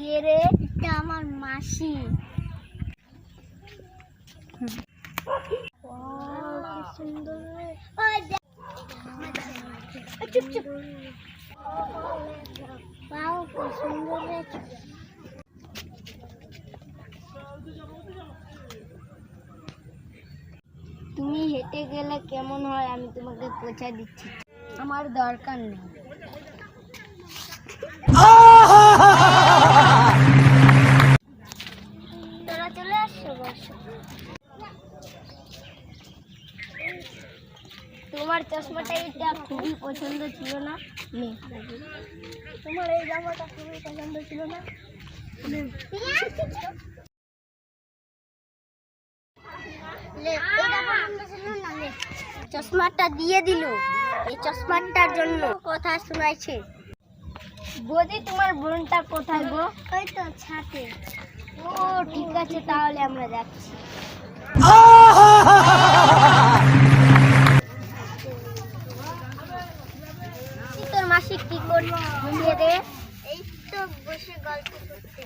কে রে? এটা আমার মাসি। সুন্দর চুপ চুপ। তুমি হেঁটে গেলে কেমন হয় আমি তোমাকে পৌঁছে দিচ্ছি। আমার দরকার নেই। তোরা চলে আসছো বসো। তোমার চশমাটা এটা খুবই পছন্দ ছিল না? তোমার এই জামাটা খুবই পছন্দ ছিল না? চশমাটা দিয়ে দিল। এই চশমাটার জন্য কথা শোনাইছে। বৌদি তোমার বোনটা কোথায় গো? ওই তো ছাদে। ও ঠিক আছে, তাহলে আমরা যাচ্ছি। তোর মাসি কি করছে রে? এই তো বসে গল্প করতে।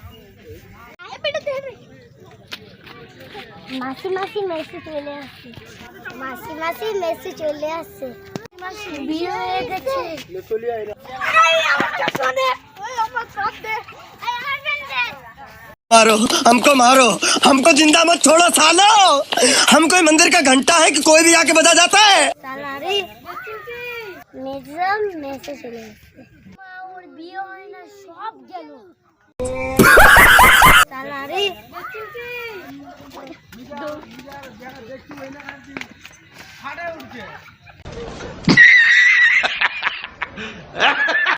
মাসি মাসি মেসি চলে আসছে। মাসি মাসি মেসি চলে আসছে। মাসি বিয়ে হয়ে গেছে। मारो हमको जिंदा मत छोड़ो सालो। हम कोई मंदिर का घंटा है कि कोई भी आके बजा जाता है। साला रे मेजम मेसे चले আসছে। মা ওর বিয়ে হয় না, সব গেল। साला রে ফাটে উঠছে।